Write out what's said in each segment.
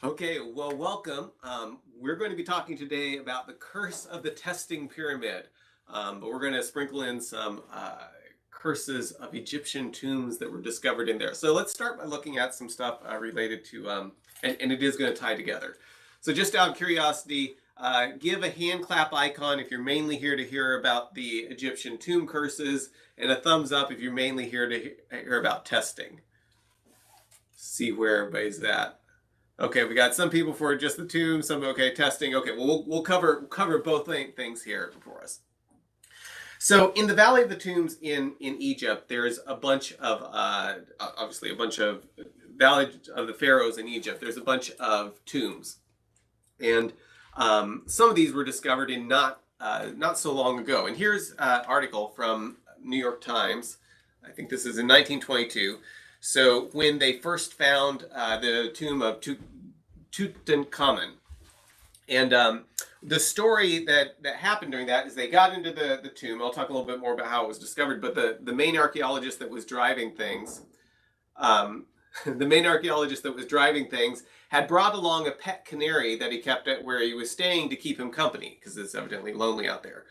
Okay, well, welcome. We're going to be talking today about the curse of the testing pyramid, but we're going to sprinkle in some curses of Egyptian tombs that were discovered in there. So let's start by looking at some stuff related to, and it is going to tie together. So just out of curiosity, give a hand clap icon if you're mainly here to hear about the Egyptian tomb curses, and a thumbs up if you're mainly here to hear about testing. See where everybody's at. Okay, we got some people for just the tomb, some okay testing. Okay, well we'll cover both things here for us. So in the Valley of the Tombs in Egypt, there's a bunch of obviously a bunch of Valley of the Pharaohs in Egypt. There's a bunch of tombs, and some of these were discovered in not so long ago. And here's an article from New York Times. I think this is in 1922. So when they first found the tomb of Tutankhamun, and the story that happened during that is they got into the tomb. I'll talk a little bit more about how it was discovered, but the main archaeologist that was driving things, had brought along a pet canary that he kept at where he was staying to keep him company, because it's evidently lonely out there.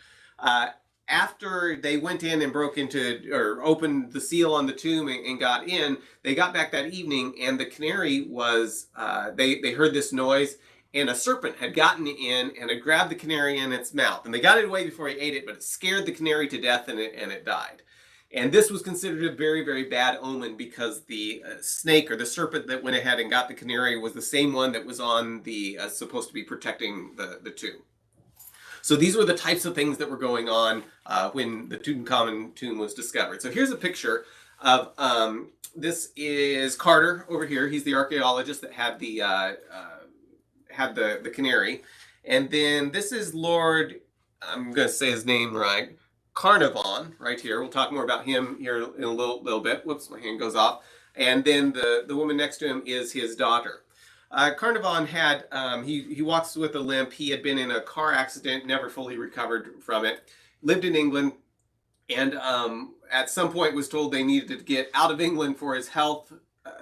After they went in and broke into, or opened the seal on the tomb and got in, they got back that evening, and the canary was, they heard this noise, and a serpent had gotten in and had grabbed the canary in its mouth. And they got it away before he ate it, but it scared the canary to death, and it died. And this was considered a very, very bad omen, because the snake, or the serpent that went ahead and got the canary, was the same one that was on the, supposed to be protecting the tomb. So these were the types of things that were going on when the Tutankhamun tomb was discovered. So here's a picture of, this is Carter over here. He's the archaeologist that had the canary. And then this is Lord, I'm going to say his name right, Carnarvon, right here. We'll talk more about him here in a little bit. Whoops, my hand goes off. And then the woman next to him is his daughter. Carnarvon had, he walks with a limp. He had been in a car accident, never fully recovered from it, lived in England, and at some point was told they needed to get out of England for his health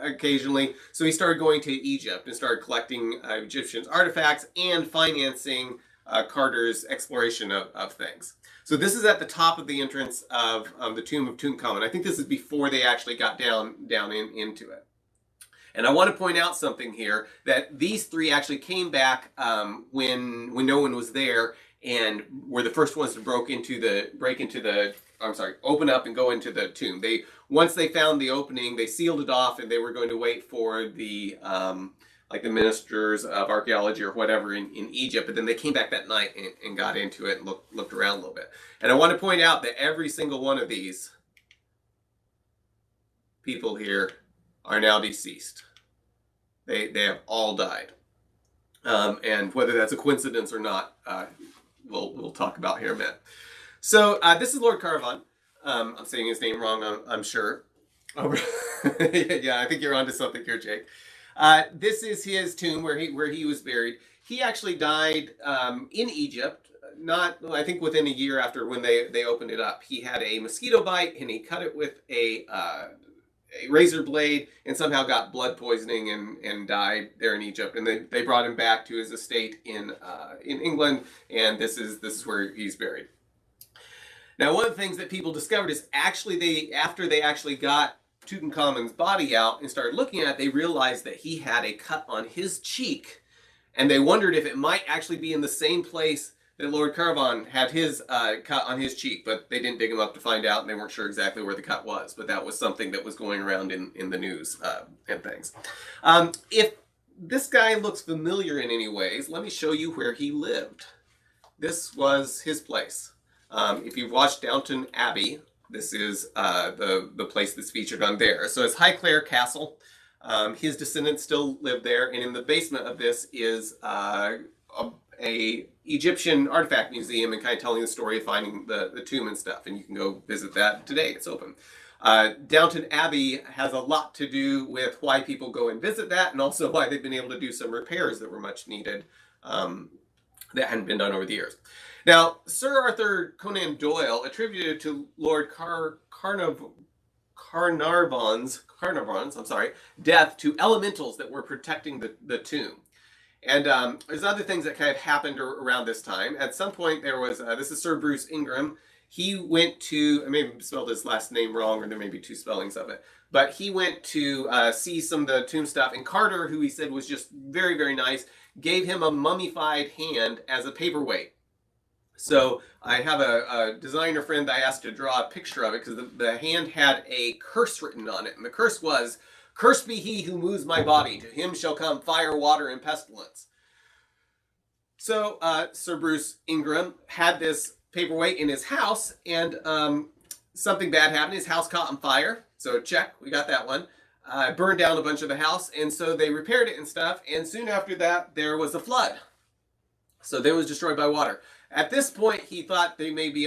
occasionally. So he started going to Egypt and started collecting Egyptian artifacts and financing Carter's exploration of things. So this is at the top of the entrance of the tomb of Tutankhamun. I think this is before they actually got down into it. And I want to point out something here, that these three actually came back when no one was there, and were the first ones to open up and go into the tomb. Once they found the opening, they sealed it off, and they were going to wait for the like the ministers of archaeology or whatever in Egypt. But then they came back that night and got into it and looked around a little bit. And I want to point out that every single one of these people here are now deceased. They have all died. And whether that's a coincidence or not, we'll talk about here in a minute. So this is Lord Carnarvon. I'm saying his name wrong, I'm sure. Oh, yeah, I think you're onto something here, Jake. This is his tomb where he was buried. He actually died in Egypt, I think within a year after when they opened it up. He had a mosquito bite, and he cut it with a razor blade, and somehow got blood poisoning and died there in Egypt. And they brought him back to his estate in England, and this is where he's buried. Now, one of the things that people discovered is actually after they actually got Tutankhamun's body out and started looking at it, they realized that he had a cut on his cheek, and they wondered if it might actually be in the same place that Lord Carnarvon had his cut on his cheek, but they didn't dig him up to find out, and they weren't sure exactly where the cut was. But that was something that was going around in the news and things. If this guy looks familiar in any ways, let me show you where he lived. This was his place. If you've watched Downton Abbey, this is the place that's featured on there. So it's Highclere Castle. His descendants still live there, and in the basement of this is a Egyptian artifact museum, and kind of telling the story of finding the tomb and stuff. And you can go visit that today. It's open. Downton Abbey has a lot to do with why people go and visit that, and also why they've been able to do some repairs that were much needed that hadn't been done over the years. Now, Sir Arthur Conan Doyle attributed to Lord Carnarvon's death to elementals that were protecting the tomb. And there's other things that kind of happened around this time. At some point, there was, this is Sir Bruce Ingram. he went to, I may have spelled his last name wrong, or there may be two spellings of it, but he went to see some of the tomb stuff, and Carter, who he said was just very, very nice, gave him a mummified hand as a paperweight. So I have a designer friend that I asked to draw a picture of it, because the hand had a curse written on it, and the curse was, "Cursed be he who moves my body, to him shall come fire, water, and pestilence." So Sir Bruce Ingram had this paperweight in his house, and something bad happened. His house caught on fire. So check, we got that one. Burned down a bunch of the house, and so they repaired it and stuff, and soon after that there was a flood. So they was destroyed by water. At this point he thought maybe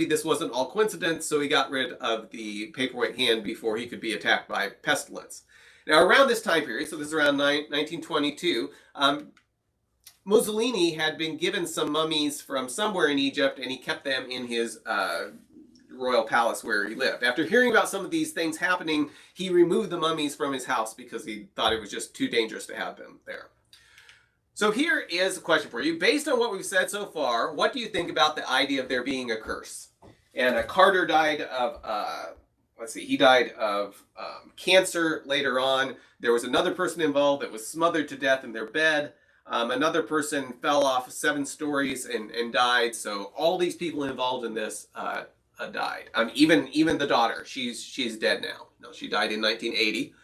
this wasn't all coincidence, so he got rid of the paperweight hand before he could be attacked by pestilence. Now around this time period, so this is around 1922, Mussolini had been given some mummies from somewhere in Egypt, and he kept them in his royal palace where he lived. After hearing about some of these things happening, he removed the mummies from his house because he thought it was just too dangerous to have them there. So here is a question for you. Based on what we've said so far, what do you think about the idea of there being a curse? And Carter died of, he died of cancer later on. There was another person involved that was smothered to death in their bed. Another person fell off 7 stories and died. So all these people involved in this died. Even the daughter, she's dead now. No, she died in 1980,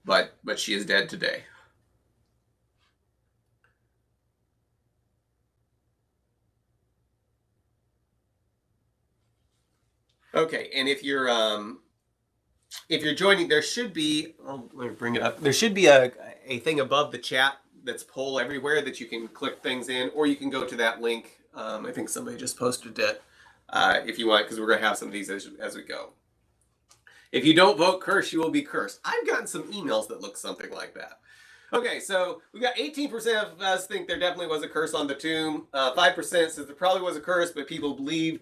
but she is dead today. Okay, and if you're joining, there should be, let me bring it up. There should be a thing above the chat that's poll everywhere that you can click things in, or you can go to that link. I think somebody just posted it if you want, because we're going to have some of these as we go. If you don't vote curse, you will be cursed. I've gotten some emails that look something like that. Okay, so we got 18% of us think there definitely was a curse on the tomb. 5% says there probably was a curse, but people believed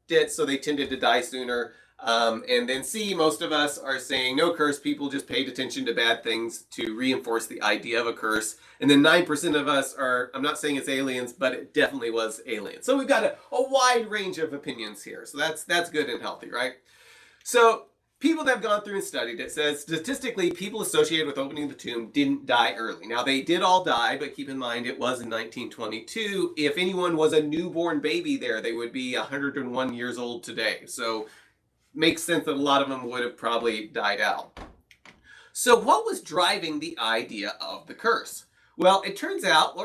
it, so they tended to die sooner. And then C, most of us are saying no curse, people just paid attention to bad things to reinforce the idea of a curse. And then 9% of us are, I'm not saying it's aliens, but it definitely was aliens. So we've got a wide range of opinions here. So that's good and healthy, right? So people that have gone through and studied it says statistically people associated with opening the tomb didn't die early. Now they did all die, but keep in mind it was in 1922. If anyone was a newborn baby there, they would be 101 years old today. So makes sense that a lot of them would have probably died out. So what was driving the idea of the curse? Well, it turns out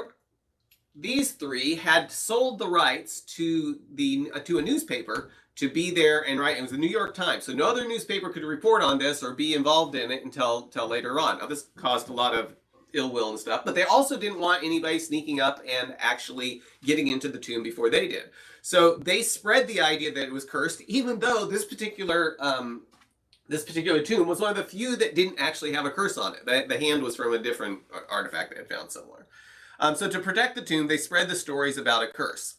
these 3 had sold the rights to a newspaper to be there and write. It was the New York Times. So no other newspaper could report on this or be involved in it until later on. Now this caused a lot of ill will and stuff, but they also didn't want anybody sneaking up and actually getting into the tomb before they did. So they spread the idea that it was cursed, even though this particular tomb was one of the few that didn't actually have a curse on it. The hand was from a different artifact they had found somewhere. So to protect the tomb, they spread the stories about a curse.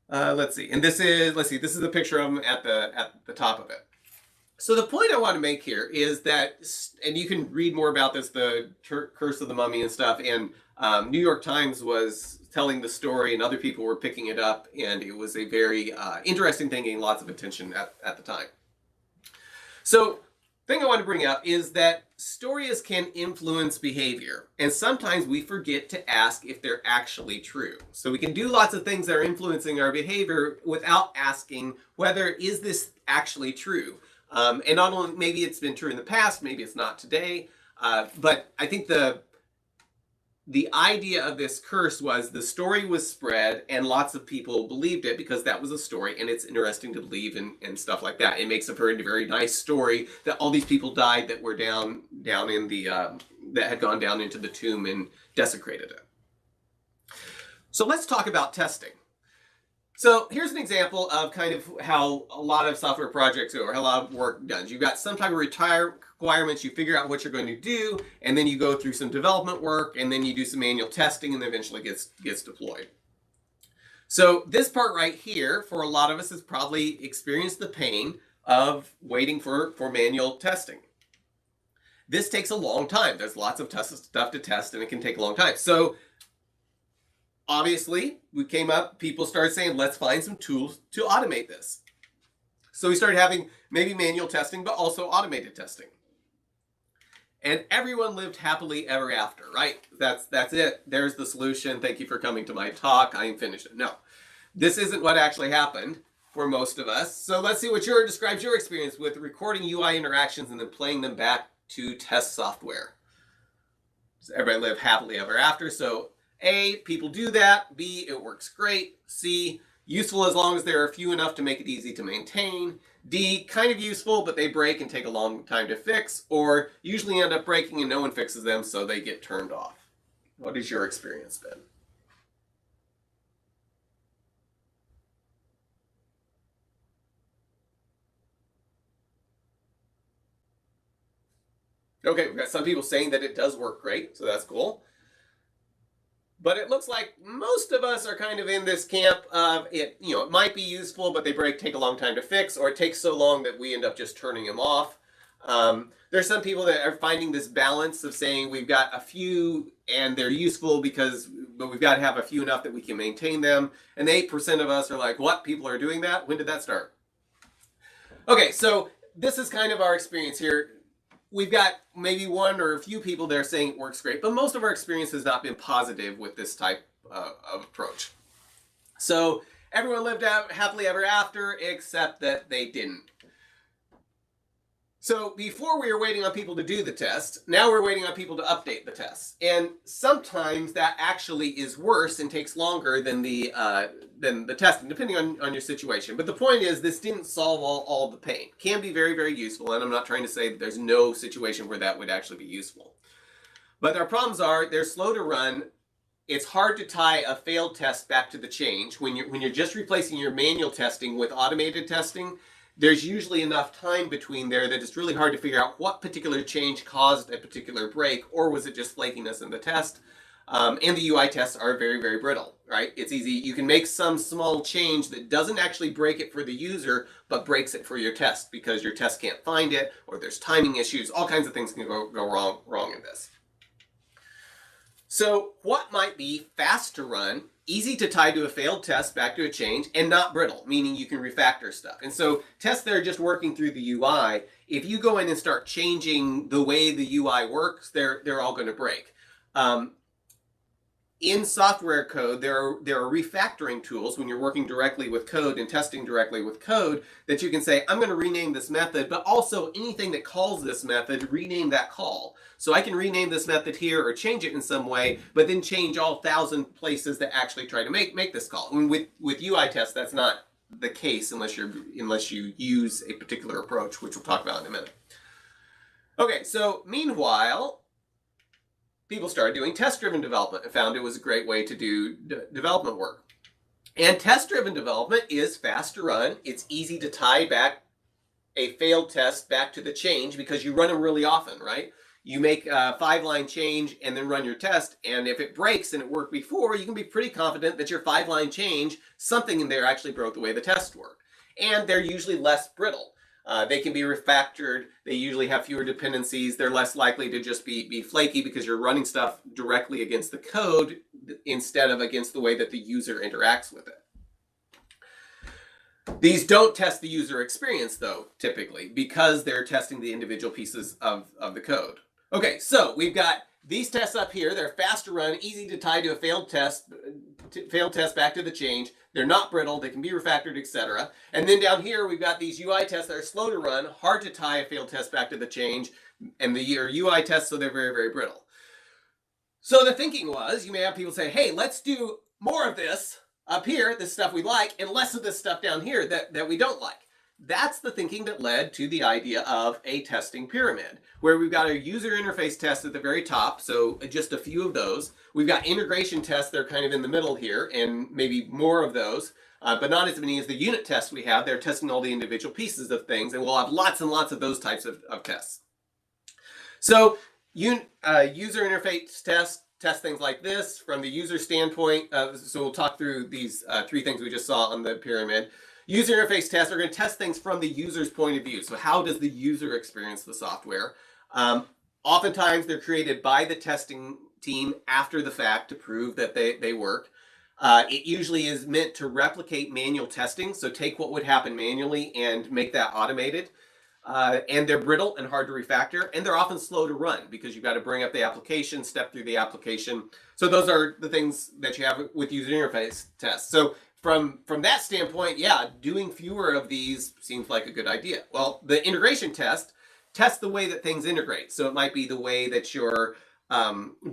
Let's see, and this is a picture of them at the top of it. So the point I want to make here is that, and you can read more about this, the curse of the mummy and stuff, and New York Times was telling the story and other people were picking it up, and it was a very interesting thing, getting lots of attention at the time. So the thing I want to bring up is that stories can influence behavior, and sometimes we forget to ask if they're actually true. So we can do lots of things that are influencing our behavior without asking whether is this actually true. And not only maybe it's been true in the past, maybe it's not today, but I think the idea of this curse was the story was spread and lots of people believed it because that was a story and it's interesting to believe and stuff like that. It makes a very, very nice story that all these people died that were down in the, that had gone down into the tomb and desecrated it. So let's talk about testing. So here's an example of kind of how a lot of software projects go, or how a lot of work done. You've got some type of requirements, you figure out what you're going to do, and then you go through some development work, and then you do some manual testing, and then eventually gets deployed. So this part right here, for a lot of us, has probably experienced the pain of waiting for manual testing. This takes a long time. There's lots of stuff to test, and it can take a long time. So obviously, people started saying, let's find some tools to automate this. So we started having maybe manual testing, but also automated testing. And everyone lived happily ever after, right? That's it. There's the solution. Thank you for coming to my talk. I am finished. No, this isn't what actually happened for most of us. So let's see what describes your experience with recording UI interactions and then playing them back to test software. Does everybody live happily ever after? So A, people do that. B, it works great. C, useful as long as there are few enough to make it easy to maintain. D, kind of useful, but they break and take a long time to fix, or usually end up breaking and no one fixes them, so they get turned off. What has your experience been? Okay, we've got some people saying that it does work great, so that's cool. But it looks like most of us are kind of in this camp of it might be useful, but they take a long time to fix, or it takes so long that we end up just turning them off. There's some people that are finding this balance of saying we've got a few and they're useful but we've got to have a few enough that we can maintain them. And 8% of us are like, what? People are doing that? When did that start? Okay, so this is kind of our experience here. We've got maybe one or a few people there saying it works great, but most of our experience has not been positive with this type of approach. So everyone lived out happily ever after, except that they didn't. So before we were waiting on people to do the test, now we're waiting on people to update the tests. And sometimes that actually is worse and takes longer than the testing, depending on your situation. But the point is, this didn't solve all the pain. It can be very, very useful, and I'm not trying to say that there's no situation where that would actually be useful. But our problems are they're slow to run. It's hard to tie a failed test back to the change. When you're just replacing your manual testing with automated testing, there's usually enough time between there that it's really hard to figure out what particular change caused a particular break, or was it just flakiness in the test? And the UI tests are very, very brittle, right? It's easy. You can make some small change that doesn't actually break it for the user, but breaks it for your test because your test can't find it, or there's timing issues. All kinds of things can go wrong in this. So what might be fast to run, easy to tie to a failed test back to a change, and not brittle, meaning you can refactor stuff? And so tests that are just working through the UI, if you go in and start changing the way the UI works, they're all going to break. In software code, there are refactoring tools when you're working directly with code and testing directly with code that you can say, I'm going to rename this method, but also anything that calls this method, rename that call. So I can rename this method here or change it in some way, but then change all 1,000 places that actually try to make this call. I mean, with UI tests, that's not the case unless you use a particular approach, which we'll talk about in a minute. Okay, so meanwhile, people started doing test-driven development and found it was a great way to do development work. And test-driven development is fast to run. It's easy to tie back a failed test back to the change because you run them really often, right? You make a 5-line change and then run your test, and if it breaks and it worked before, you can be pretty confident that your 5-line change, something in there actually broke the way the tests work. And they're usually less brittle. They can be refactored. They usually have fewer dependencies. They're less likely to just be flaky because you're running stuff directly against the code instead of against the way that the user interacts with it. These don't test the user experience, though, typically, because they're testing the individual pieces of the code. Okay, so we've got these tests up here. They're fast to run, easy to tie to a failed test back to the change. They're not brittle. They can be refactored, etc. And then down here, we've got these UI tests that are slow to run, hard to tie a failed test back to the change, and the UI tests, so they're very, very brittle. So the thinking was, you may have people say, hey, let's do more of this up here, this stuff we like, and less of this stuff down here that we don't like. That's the thinking that led to the idea of a testing pyramid, where we've got a user interface test at the very top, so just a few of those. We've got integration tests that are kind of in the middle here, and maybe more of those, but not as many as the unit tests we have. They're testing all the individual pieces of things, and we'll have lots and lots of those types of tests. So user interface test things like this from the user standpoint. So we'll talk through these 3 things we just saw on the pyramid. User interface tests are going to test things from the user's point of view. So how does the user experience the software? Oftentimes they're created by the testing team after the fact to prove that they work. It usually is meant to replicate manual testing, so take what would happen manually and make that automated. And they're brittle and hard to refactor, and they're often slow to run because you've got to bring up the application, step through the application. So those are the things that you have with user interface tests. So from that standpoint, yeah, doing fewer of these seems like a good idea. Well, the integration test tests the way that things integrate. So it might be the way that your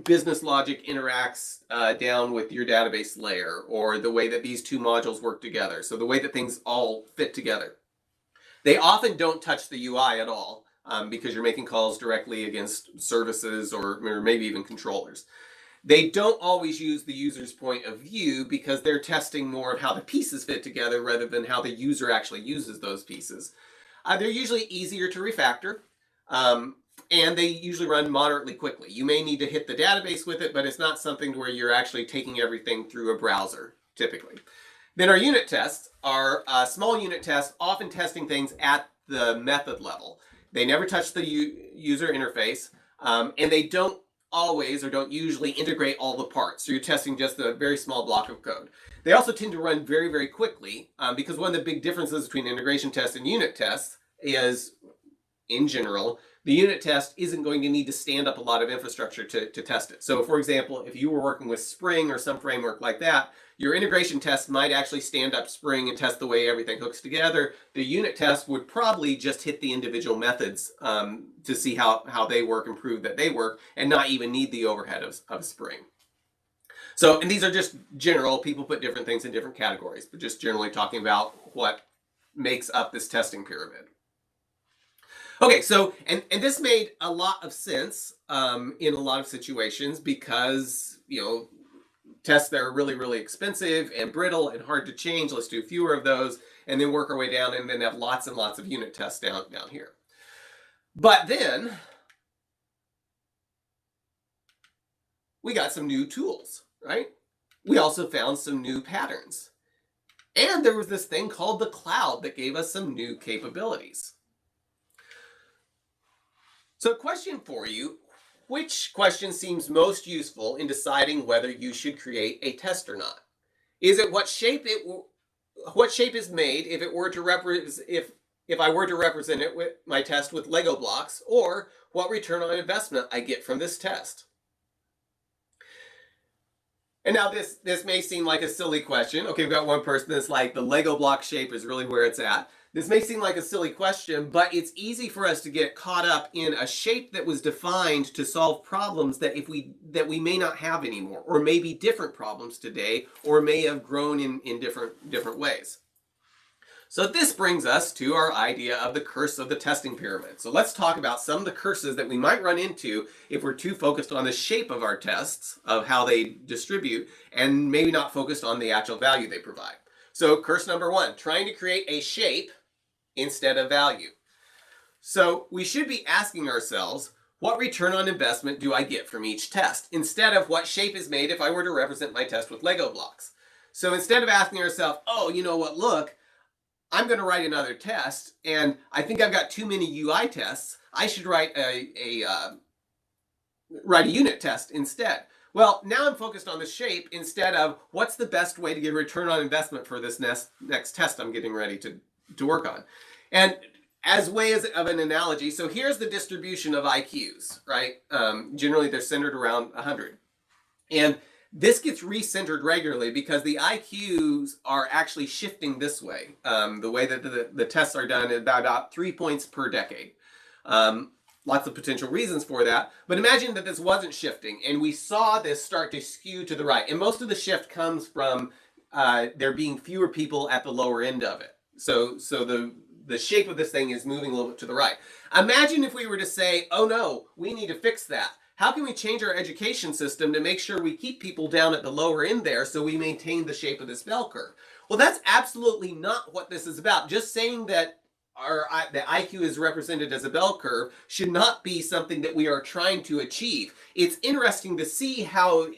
business logic interacts down with your database layer, or the way that these two modules work together. So the way that things all fit together. They often don't touch the UI at all because you're making calls directly against services or maybe even controllers. They don't always use the user's point of view because they're testing more of how the pieces fit together rather than how the user actually uses those pieces. They're usually easier to refactor, and they usually run moderately quickly. You may need to hit the database with it, but it's not something where you're actually taking everything through a browser, typically. Then our unit tests are small unit tests, often testing things at the method level. They never touch the user interface, and they don't always or don't usually integrate all the parts. So you're testing just a very small block of code. They also tend to run very, very quickly because one of the big differences between integration tests and unit tests is, in general, the unit test isn't going to need to stand up a lot of infrastructure to test it. So for example, if you were working with Spring or some framework like that, your integration test might actually stand up Spring and test the way everything hooks together. The unit test would probably just hit the individual methods to see how they work and prove that they work, and not even need the overhead of Spring. So, and these are just general, people put different things in different categories, but just generally talking about what makes up this testing pyramid. Okay, so, and this made a lot of sense in a lot of situations because, tests that are really, really expensive and brittle and hard to change, let's do fewer of those, and then work our way down and then have lots and lots of unit tests down here. But then we got some new tools, right? We also found some new patterns. And there was this thing called the cloud that gave us some new capabilities. So a question for you, which question seems most useful in deciding whether you should create a test or not? Is it what shape is made if it were to if I were to represent it with my test with Lego blocks, or what return on investment I get from this test? And now this may seem like a silly question. Okay, we've got one person that's like, the Lego block shape is really where it's at. This may seem like a silly question, but it's easy for us to get caught up in a shape that was defined to solve problems that we may not have anymore, or maybe different problems today, or may have grown in different ways. So this brings us to our idea of the curse of the testing pyramid. So let's talk about some of the curses that we might run into if we're too focused on the shape of our tests, of how they distribute, and maybe not focused on the actual value they provide. So curse number one, trying to create a shape instead of value. So we should be asking ourselves, what return on investment do I get from each test, instead of what shape is made if I were to represent my test with Lego blocks. So instead of asking ourselves, oh, you know what, look, I'm going to write another test, and I think I've got too many UI tests, I should write a unit test instead. Well, now I'm focused on the shape instead of what's the best way to get return on investment for this next test I'm getting ready to work on. And as way of an analogy, so here's the distribution of IQs, right? Generally they're centered around 100. And this gets recentered regularly because the IQs are actually shifting this way. The way that the tests are done is about 3 points per decade. Lots of potential reasons for that. But imagine that this wasn't shifting and we saw this start to skew to the right. And most of the shift comes from there being fewer people at the lower end of it. So the shape of this thing is moving a little bit to the right. Imagine if we were to say, oh no, we need to fix that. How can we change our education system to make sure we keep people down at the lower end there so we maintain the shape of this bell curve? Well, that's absolutely not what this is about. Just saying that the IQ is represented as a bell curve should not be something that we are trying to achieve. It's interesting to see how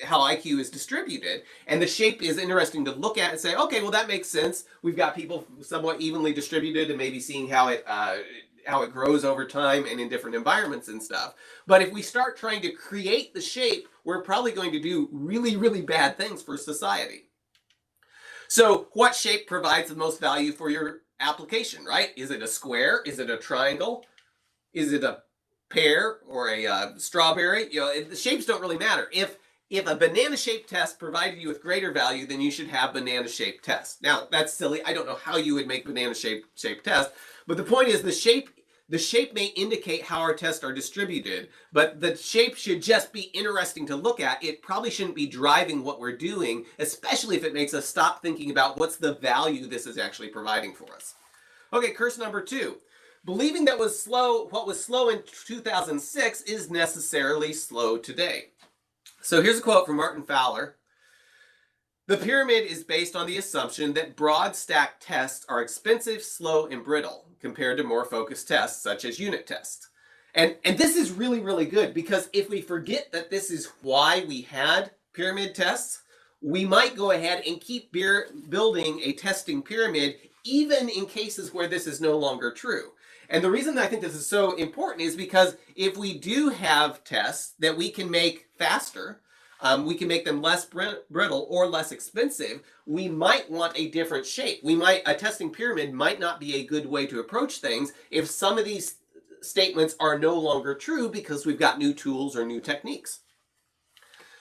IQ is distributed, and the shape is interesting to look at and say, okay, well that makes sense. We've got people somewhat evenly distributed, and maybe seeing how how it grows over time and in different environments and stuff. But if we start trying to create the shape, we're probably going to do really, really bad things for society. So what shape provides the most value for your application, right? Is it a square? Is it a triangle? Is it a pear or a strawberry? The shapes don't really matter. If a banana-shaped test provided you with greater value, then you should have banana-shaped tests. Now, that's silly. I don't know how you would make banana-shaped tests, but the point is the shape may indicate how our tests are distributed, but the shape should just be interesting to look at. It probably shouldn't be driving what we're doing, especially if it makes us stop thinking about what's the value this is actually providing for us. Okay, curse number 2. Believing that what was slow in 2006 is necessarily slow today. So here's a quote from Martin Fowler. The pyramid is based on the assumption that broad stack tests are expensive, slow, and brittle compared to more focused tests such as unit tests. And this is really, really good, because if we forget that this is why we had pyramid tests, we might go ahead and keep building a testing pyramid even in cases where this is no longer true. And the reason I think this is so important is because if we do have tests that we can make faster, we can make them less brittle or less expensive, we might want a different shape. A testing pyramid might not be a good way to approach things if some of these statements are no longer true because we've got new tools or new techniques.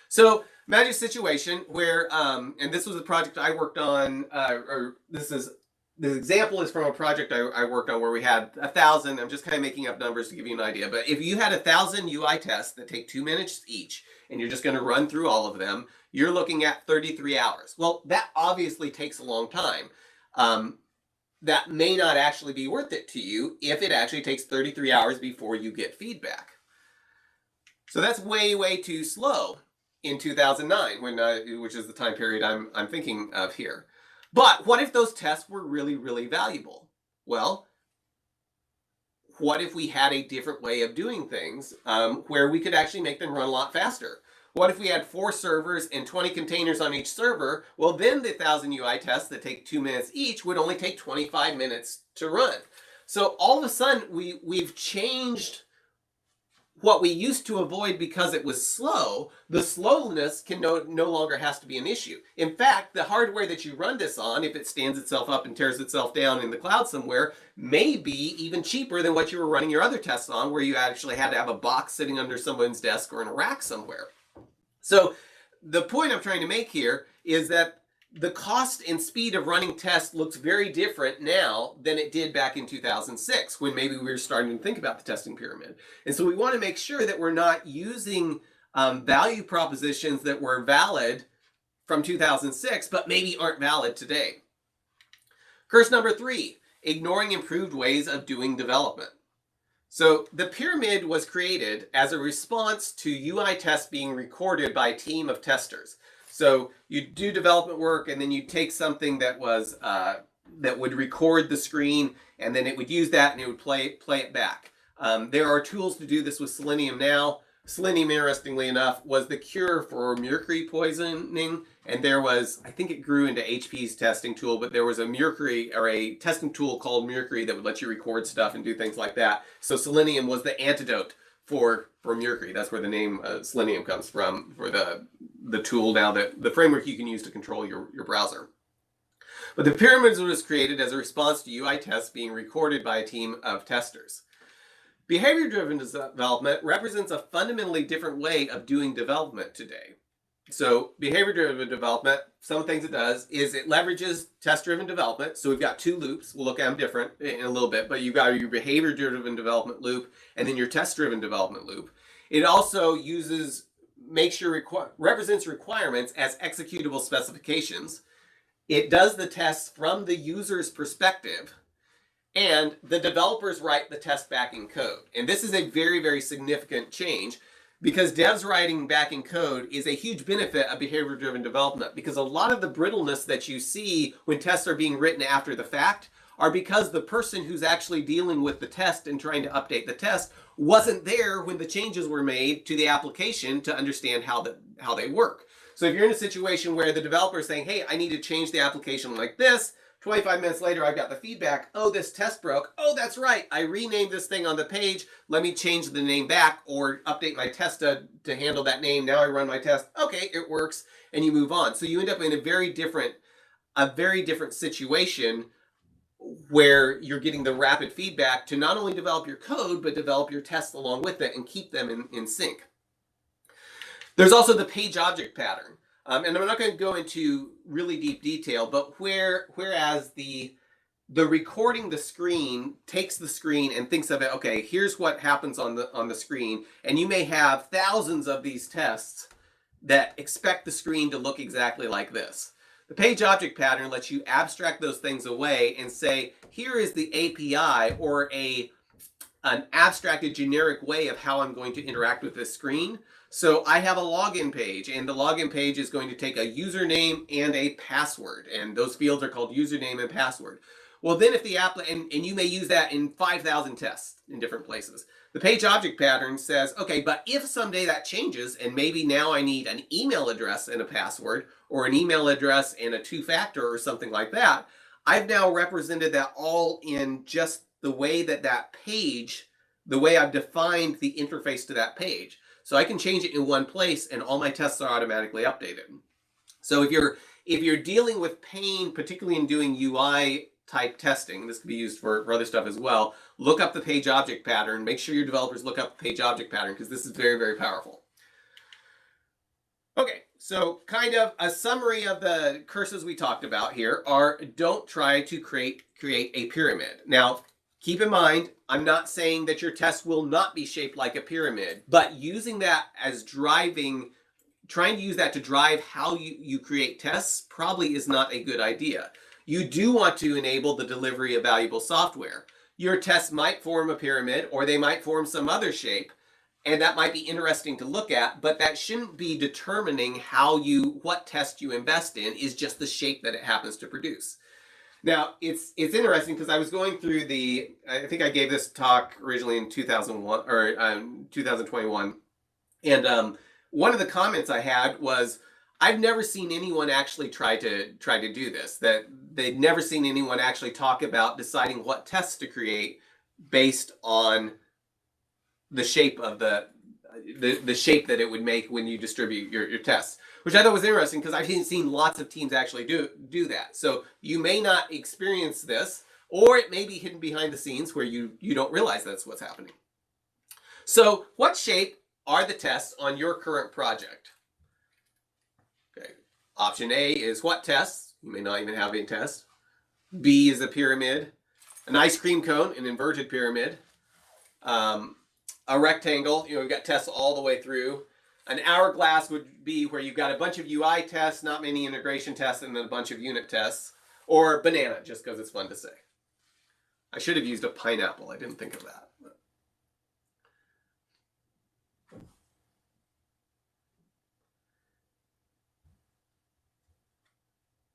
So imagine a situation where, and this was a project I worked on, the example is from a project I worked on where we had 1,000, I'm just kind of making up numbers to give you an idea, but if you had 1,000 UI tests that take 2 minutes each, and you're just going to run through all of them, you're looking at 33 hours. Well, that obviously takes a long time. That may not actually be worth it to you if it actually takes 33 hours before you get feedback. So that's way, way too slow in 2009, which is the time period I'm thinking of here. But what if those tests were really, really valuable? Well, what if we had a different way of doing things where we could actually make them run a lot faster? What if we had 4 servers and 20 containers on each server? Well, then the 1,000 UI tests that take 2 minutes each would only take 25 minutes to run. So all of a sudden, we've changed what we used to avoid because it was slow. The slowness can no longer has to be an issue. In fact, the hardware that you run this on, if it stands itself up and tears itself down in the cloud somewhere, may be even cheaper than what you were running your other tests on, where you actually had to have a box sitting under someone's desk or in a rack somewhere. So the point I'm trying to make here is that the cost and speed of running tests looks very different now than it did back in 2006, when maybe we were starting to think about the testing pyramid. And so we want to make sure that we're not using value propositions that were valid from 2006, but maybe aren't valid today. Curse number 3, ignoring improved ways of doing development. So the pyramid was created as a response to UI tests being recorded by a team of testers. So you do development work, and then you take something that was that would record the screen, and then it would use that and it would play it back. There are tools to do this with Selenium now. Selenium, interestingly enough, was the cure for mercury poisoning, and there was, I think it grew into HP's testing tool, but there was a testing tool called Mercury that would let you record stuff and do things like that. So Selenium was the antidote for mercury. That's where the name Selenium comes from, for the tool now, that the framework you can use to control your browser. But the pyramid was created as a response to UI tests being recorded by a team of testers. Behavior-driven development represents a fundamentally different way of doing development today. So behavior-driven development, some things it does is it leverages test-driven development. So we've got 2 loops. We'll look at them different in a little bit, but you've got your behavior-driven development loop and then your test-driven development loop. It also represents requirements as executable specifications. It does the tests from the user's perspective, and the developers write the test back in code. And this is a very, very significant change, because devs writing back in code is a huge benefit of behavior-driven development, because a lot of the brittleness that you see when tests are being written after the fact are because the person who's actually dealing with the test and trying to update the test wasn't there when the changes were made to the application to understand how they work. So if you're in a situation where the developer is saying, hey, I need to change the application like this, 25 minutes later, I've got the feedback. Oh, this test broke. Oh, that's right. I renamed this thing on the page. Let me change the name back or update my test to handle that name. Now I run my test. Okay, it works. And you move on. So you end up in a very different situation where you're getting the rapid feedback to not only develop your code, but develop your tests along with it and keep them in sync. There's also the page object pattern. And I'm not going to go into really deep detail, but whereas the recording the screen takes the screen and thinks of it, okay, here's what happens on the screen, and you may have thousands of these tests that expect the screen to look exactly like this. The page object pattern lets you abstract those things away and say, here is the API or an abstracted generic way of how I'm going to interact with this screen. So I have a login page, and the login page is going to take a username and a password, and those fields are called username and password. Well, then if the app, and you may use that in 5,000 tests in different places. The page object pattern says, okay, but if someday that changes, and maybe now I need an email address and a password, or an email address and a two-factor or something like that, I've now represented that all in just the way that page, the way I've defined the interface to that page. So I can change it in one place and all my tests are automatically updated. So if you're dealing with pain, particularly in doing UI type testing, this could be used for other stuff as well, look up the page object pattern. Make sure your developers look up the page object pattern because this is very, very powerful. Okay, so kind of a summary of the curses we talked about here are don't try to create a pyramid. Now, keep in mind, I'm not saying that your test will not be shaped like a pyramid, but using that as trying to use that to drive how you create tests probably is not a good idea. You do want to enable the delivery of valuable software. Your tests might form a pyramid or they might form some other shape, and that might be interesting to look at, but that shouldn't be determining what test you invest in, is just the shape that it happens to produce. Now, it's interesting because I was going through I think I gave this talk originally in 2001 or 2021, and one of the comments I had was, I've never seen anyone actually try to do this. That they'd never seen anyone actually talk about deciding what tests to create based on the shape of the shape that it would make when you distribute your tests, which I thought was interesting because I've seen lots of teams actually do that. So you may not experience this, or it may be hidden behind the scenes where you don't realize that's what's happening. So what shape are the tests on your current project? Okay, option A is what tests? You may not even have any tests. B is a pyramid, an ice cream cone, an inverted pyramid. A rectangle, we've got tests all the way through. An hourglass would be where you've got a bunch of UI tests, not many integration tests, and then a bunch of unit tests. Or banana, just because it's fun to say. I should have used a pineapple. I didn't think of that.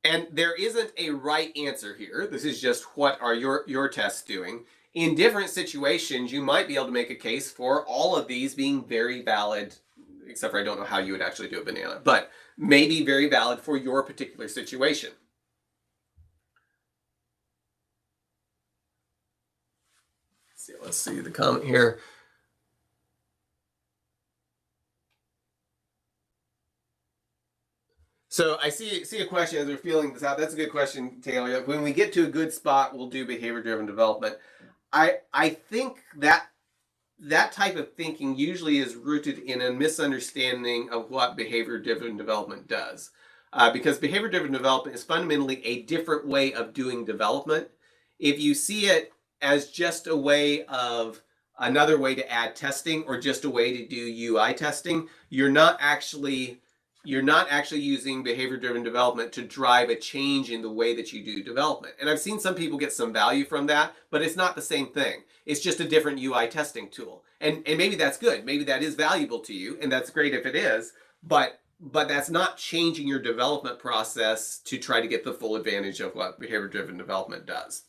And there isn't a right answer here. This is just what are your tests doing. In different situations, you might be able to make a case for all of these being very valid, except for I don't know how you would actually do a banana, but maybe very valid for your particular situation. Let's see the comment here. So I see a question as we're feeling this out. That's a good question, Taylor. When we get to a good spot, we'll do behavior-driven development. I think that type of thinking usually is rooted in a misunderstanding of what behavior-driven development does. Because behavior-driven development is fundamentally a different way of doing development. If you see it as just another way to add testing or just a way to do UI testing, you're not actually using behavior-driven development to drive a change in the way that you do development. And I've seen some people get some value from that, but it's not the same thing. It's just a different UI testing tool. And maybe that's good. Maybe that is valuable to you, and that's great if it is, but that's not changing your development process to try to get the full advantage of what behavior-driven development does.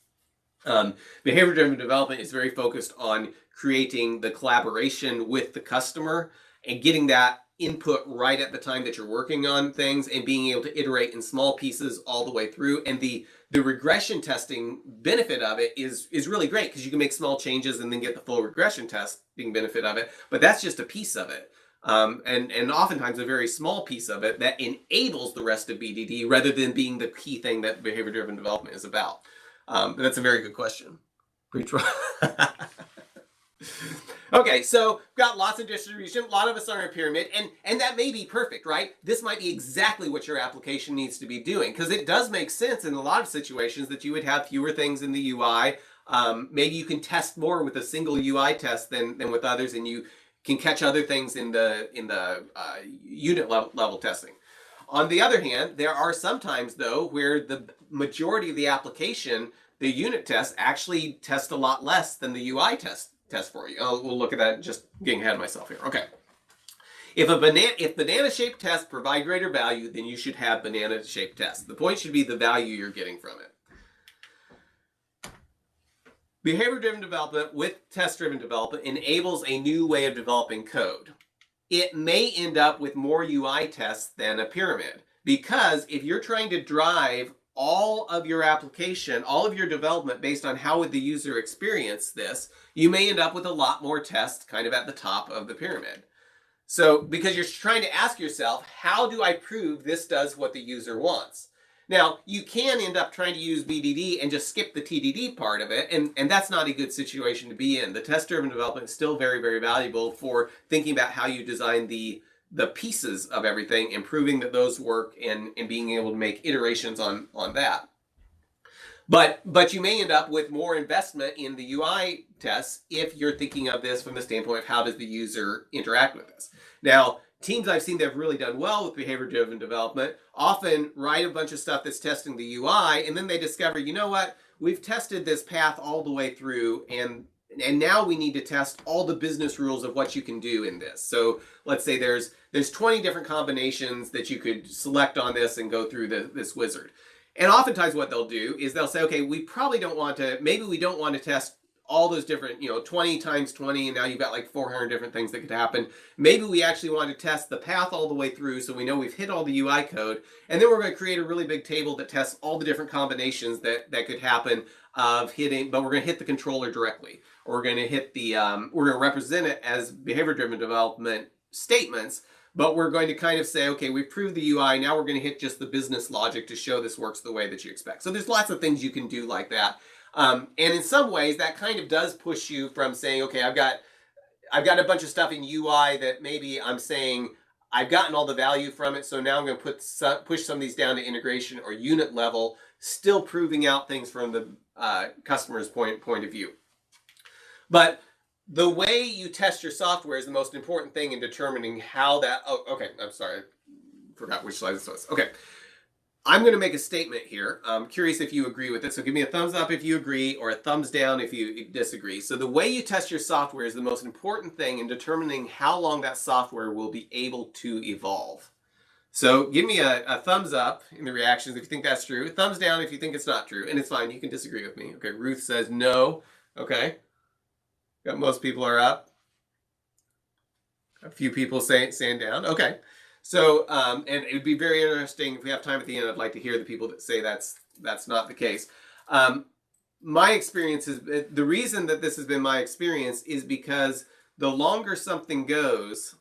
Behavior-driven development is very focused on creating the collaboration with the customer and getting that input right at the time that you're working on things and being able to iterate in small pieces all the way through. And the regression testing benefit of it is really great because you can make small changes and then get the full regression testing benefit of it. But that's just a piece of it. And oftentimes a very small piece of it that enables the rest of BDD rather than being the key thing that behavior-driven development is about. But that's a very good question. Okay, so we've got lots of distribution. A lot of us are in a pyramid, and that may be perfect, right? This might be exactly what your application needs to be doing, because it does make sense in a lot of situations that you would have fewer things in the UI. Maybe you can test more with a single UI test than with others, and you can catch other things in the unit level testing. On the other hand, there are some times, though, where the majority of the application, the unit tests, actually test a lot less than the UI test for you. We'll look at that, just getting ahead of myself here. Okay. If banana-shaped tests provide greater value, then you should have banana-shaped tests. The point should be the value you're getting from it. Behavior-driven development with test-driven development enables a new way of developing code. It may end up with more UI tests than a pyramid, because if you're trying to drive all of your application, all of your development based on how would the user experience this, you may end up with a lot more tests kind of at the top of the pyramid. So because you're trying to ask yourself, how do I prove this does what the user wants? Now, you can end up trying to use BDD and just skip the TDD part of it, and that's not a good situation to be in. The test-driven development is still very, very valuable for thinking about how you design the pieces of everything, and proving that those work, and being able to make iterations on that. But you may end up with more investment in the UI tests if you're thinking of this from the standpoint of how does the user interact with this. Now, teams I've seen that have really done well with behavior-driven development often write a bunch of stuff that's testing the UI, and then they discover, you know what, we've tested this path all the way through, and now we need to test all the business rules of what you can do in this. So let's say there's 20 different combinations that you could select on this and go through this wizard. And oftentimes what they'll do is they'll say, okay, we probably don't want to, maybe we don't want to test all those different, 20 times 20, and now you've got like 400 different things that could happen. Maybe we actually want to test the path all the way through so we know we've hit all the UI code, and then we're going to create a really big table that tests all the different combinations that could happen of hitting, but we're going to hit the controller directly. Or we're going to hit the, we're going to represent it as behavior-driven development statements, but we're going to kind of say, okay, we've proved the UI, now we're going to hit just the business logic to show this works the way that you expect. So there's lots of things you can do like that. And in some ways, that kind of does push you from saying, okay, I've got a bunch of stuff in UI that maybe I'm saying I've gotten all the value from it, so now I'm going to push some of these down to integration or unit level, still proving out things from the customer's point of view. But the way you test your software is the most important thing in determining how that, oh, okay, I'm sorry, I forgot which slide this was. Okay, I'm going to make a statement here. I'm curious if you agree with it, so give me a thumbs up if you agree, or a thumbs down if you disagree. So the way you test your software is the most important thing in determining how long that software will be able to evolve. So give me a thumbs up in the reactions if you think that's true, thumbs down if you think it's not true, and it's fine, you can disagree with me. Okay, Ruth says no. Okay. Got most people are up. A few people saying down. Okay. So, and it would be very interesting if we have time at the end. I'd like to hear the people that say that's not the case. My experience is, the reason that this has been my experience is because the longer something goes,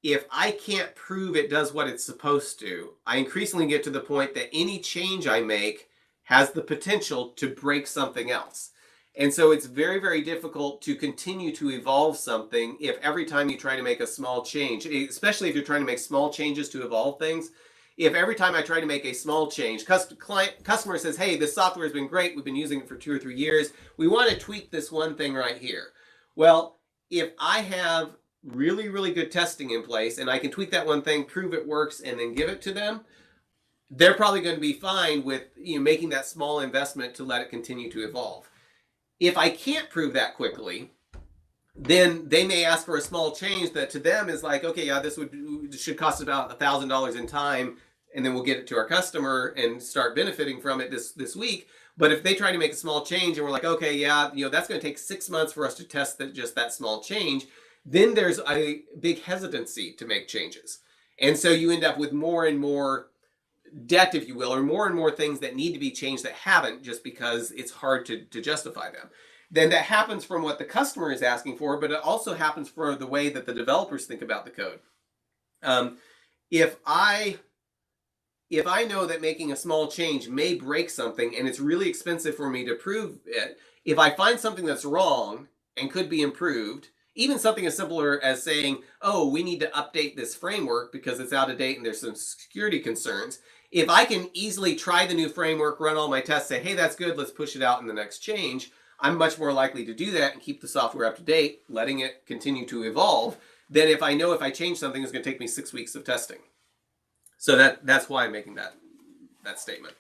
if I can't prove it does what it's supposed to, I increasingly get to the point that any change I make has the potential to break something else. And so it's very, very difficult to continue to evolve something if every time you try to make a small change, especially if you're trying to make small changes to evolve things, if every time I try to make a small change, customer says, hey, this software has been great, we've been using it for 2 or 3 years, we want to tweak this one thing right here. Well, if I have really, really good testing in place and I can tweak that one thing, prove it works, and then give it to them, they're probably going to be fine with making that small investment to let it continue to evolve. If I can't prove that quickly, then they may ask for a small change that to them is like, okay, yeah, this should cost about $1,000 in time, and then we'll get it to our customer and start benefiting from it this week. But if they try to make a small change and we're like, okay, yeah, that's going to take 6 months for us to test just that small change, then there's a big hesitancy to make changes. And so you end up with more and more debt, if you will, or more and more things that need to be changed that haven't, just because it's hard to justify them. Then that happens from what the customer is asking for, but it also happens for the way that the developers think about the code. If I know that making a small change may break something and it's really expensive for me to prove it, if I find something that's wrong and could be improved, even something as simpler as saying, oh, we need to update this framework because it's out of date and there's some security concerns. If I can easily try the new framework, run all my tests, say, hey, that's good, let's push it out in the next change, I'm much more likely to do that and keep the software up to date, letting it continue to evolve, than if I know if I change something, it's going to take me 6 weeks of testing. So that's why I'm making that statement.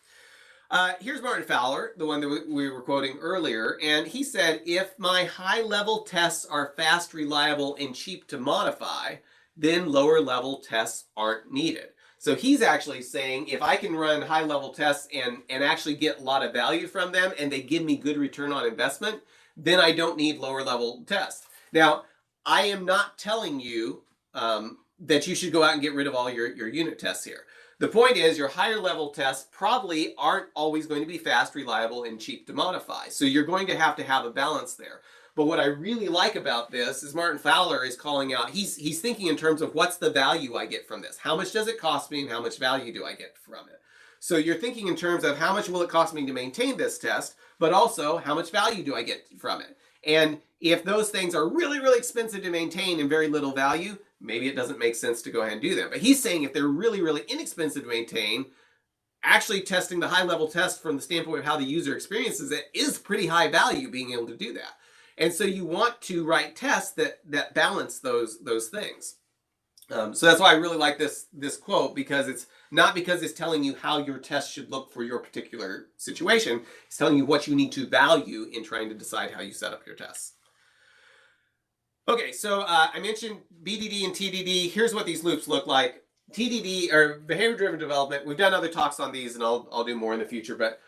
Here's Martin Fowler, the one that we were quoting earlier, and he said, if my high-level tests are fast, reliable, and cheap to modify, then lower-level tests aren't needed. So he's actually saying, if I can run high-level tests and actually get a lot of value from them, and they give me good return on investment, then I don't need lower-level tests. Now, I am not telling you that you should go out and get rid of all your unit tests here. The point is, your higher level tests probably aren't always going to be fast, reliable, and cheap to modify. So you're going to have a balance there. But what I really like about this is Martin Fowler is calling out, he's thinking in terms of what's the value I get from this? How much does it cost me and how much value do I get from it? So you're thinking in terms of how much will it cost me to maintain this test, but also how much value do I get from it? And if those things are really, really expensive to maintain and very little value, maybe it doesn't make sense to go ahead and do them. But he's saying if they're really, really inexpensive to maintain, actually testing the high-level test from the standpoint of how the user experiences it is pretty high value being able to do that. And so you want to write tests that balance those things. So that's why I really like this quote, because it's not because it's telling you how your test should look for your particular situation. It's telling you what you need to value in trying to decide how you set up your tests. Okay, so I mentioned BDD and TDD. Here's what these loops look like. TDD, or behavior-driven development, we've done other talks on these, and I'll do more in the future, but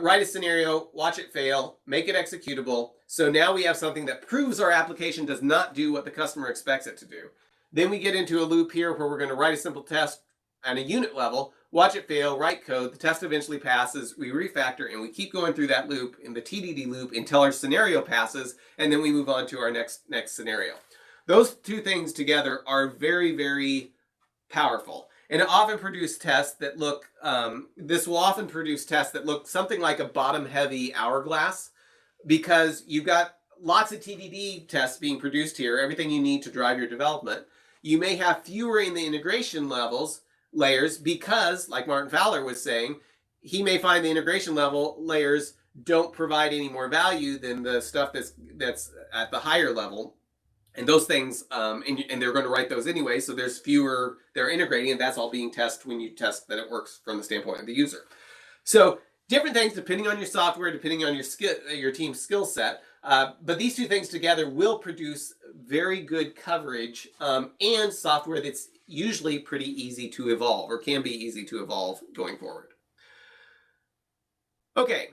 write a scenario, watch it fail, make it executable. So now we have something that proves our application does not do what the customer expects it to do. Then we get into a loop here where we're going to write a simple test at a unit level, watch it fail, write code, the test eventually passes, we refactor, and we keep going through that loop in the TDD loop until our scenario passes, and then we move on to our next scenario. Those two things together are very, very powerful. And it often produces tests that look, this will often produce tests that look something like a bottom-heavy hourglass, because you've got lots of TDD tests being produced here, everything you need to drive your development. You may have fewer in the integration layers because, like Martin Fowler was saying, he may find the integration level layers don't provide any more value than the stuff that's at the higher level. And those things, and they're going to write those anyway, so there's fewer they're integrating, and that's all being tested when you test that it works from the standpoint of the user. So different things depending on your software, depending on your team's skill set. But these two things together will produce very good coverage and software that's usually pretty easy to evolve, or can be easy to evolve going forward. Okay,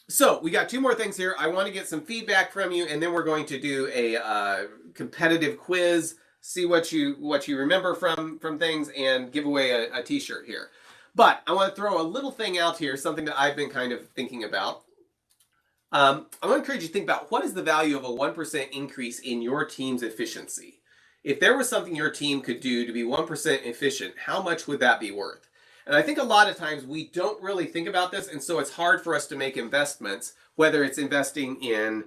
so we got two more things here. I want to get some feedback from you, and then we're going to do a competitive quiz, see what you remember from things, and give away a t-shirt here. But I want to throw a little thing out here, something that I've been kind of thinking about. I want to encourage you to think about what is the value of a 1% increase in your team's efficiency. If there was something your team could do to be 1% efficient, how much would that be worth? And I think a lot of times we don't really think about this, and so it's hard for us to make investments, whether it's investing in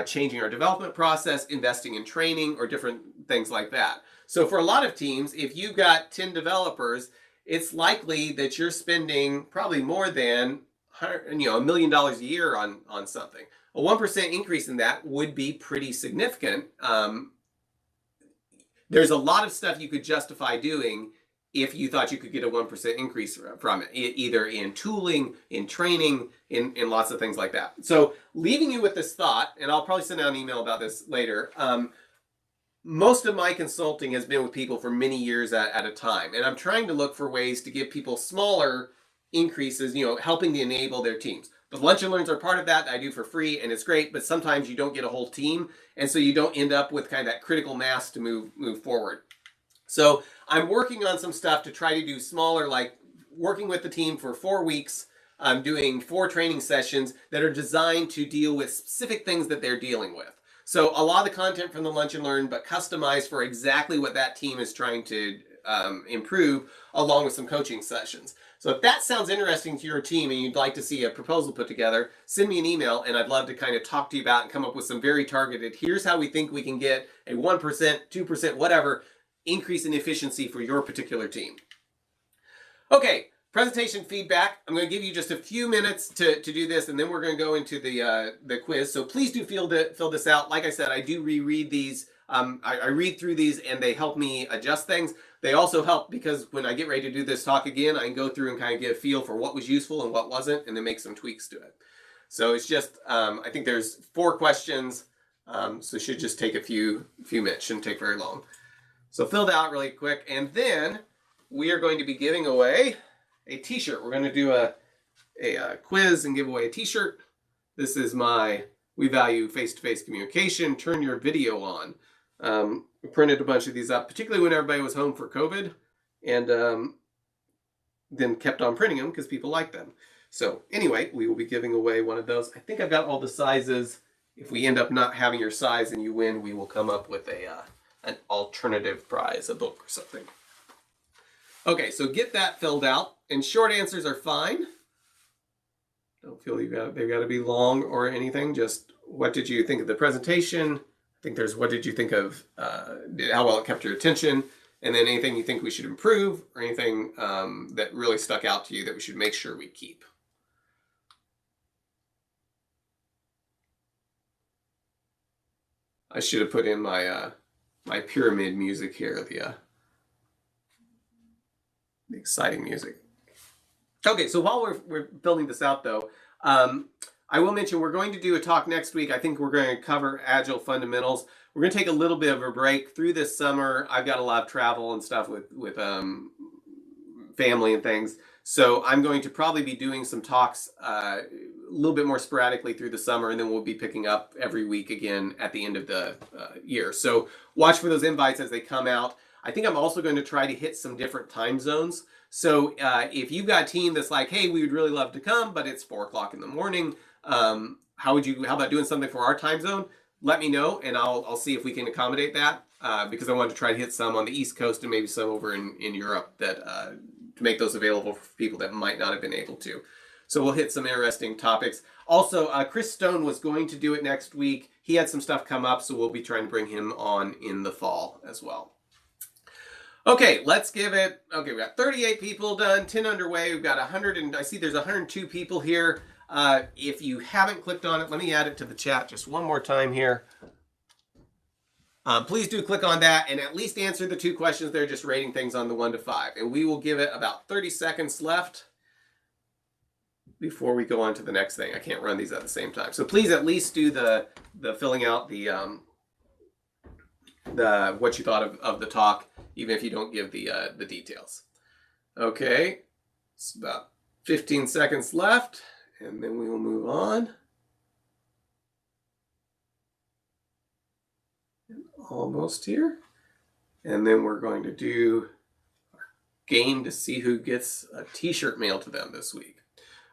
changing our development process, investing in training, or different things like that. So for a lot of teams, if you've got 10 developers, it's likely that you're spending probably more than $1 million a year on something. A 1% increase in that would be pretty significant. There's a lot of stuff you could justify doing if you thought you could get a 1% increase from it, either in tooling, in training, in lots of things like that. So leaving you with this thought, and I'll probably send out an email about this later, most of my consulting has been with people for many years at a time, and I'm trying to look for ways to give people smaller increases, helping to enable their teams. The lunch and learns are part of that I do for free, and it's great, but sometimes you don't get a whole team, and so you don't end up with kind of that critical mass to move forward. So I'm working on some stuff to try to do smaller, like working with the team for 4 weeks. I'm doing 4 training sessions that are designed to deal with specific things that they're dealing with. So a lot of the content from the Lunch and Learn, but customized for exactly what that team is trying to improve, along with some coaching sessions. So if that sounds interesting to your team and you'd like to see a proposal put together, send me an email and I'd love to kind of talk to you about and come up with some very targeted, here's how we think we can get a 1%, 2%, whatever, increase in efficiency for your particular team. Okay, presentation feedback. I'm going to give you just a few minutes to do this, and then we're going to go into the quiz. So please do fill this out. Like I said, I do reread these. I read through these, and they help me adjust things. They also help because when I get ready to do this talk again, I can go through and kind of get a feel for what was useful and what wasn't, and then make some tweaks to it. So it's just, I think there's 4 questions, so it should just take a few minutes. Shouldn't take very long. So fill that out really quick, and then we are going to be giving away a t-shirt. We're going to do a quiz and give away a t-shirt. This is my We Value Face-to-Face Communication, Turn Your Video On. We printed a bunch of these up, particularly when everybody was home for COVID, and then kept on printing them because people like them. So anyway, we will be giving away one of those. I think I've got all the sizes. If we end up not having your size and you win, we will come up with an alternative prize, a book or something. Okay, so get that filled out, and short answers are fine. Don't feel they've got to be long or anything. Just what did you think of the presentation? I think there's what did you think of how well it kept your attention, and then anything you think we should improve, or anything that really stuck out to you that we should make sure we keep. I should have put in my my pyramid music here, the exciting music. Okay, so while we're building this out though, I will mention we're going to do a talk next week. I think we're going to cover Agile fundamentals. We're going to take a little bit of a break through this summer. I've got a lot of travel and stuff with family and things. So I'm going to probably be doing some talks a little bit more sporadically through the summer, and then we'll be picking up every week again at the end of the year. So watch for those invites as they come out. I think I'm also going to try to hit some different time zones. So if you've got a team that's like, hey, we would really love to come, but it's 4 o'clock in the morning, how about doing something for our time zone? Let me know, and I'll see if we can accommodate that, because I want to try to hit some on the East Coast and maybe some over in Europe that to make those available for people that might not have been able to. So we'll hit some interesting topics. Also, Chris Stone was going to do it next week. He had some stuff come up, so we'll be trying to bring him on in the fall as well. Okay, let's give it, okay, we got 38 people done, 10 underway. We've got 100, and I see there's 102 people here. If you haven't clicked on it, let me add it to the chat just one more time here. Please do click on that and at least answer the 2 questions. They're just rating things on the 1 to 5. And we will give it about 30 seconds left before we go on to the next thing. I can't run these at the same time. So please at least do the filling out the what you thought of the talk, even if you don't give the details. Okay, it's about 15 seconds left, and then we will move on. Almost here. And then we're going to do a game to see who gets a t-shirt mailed to them this week.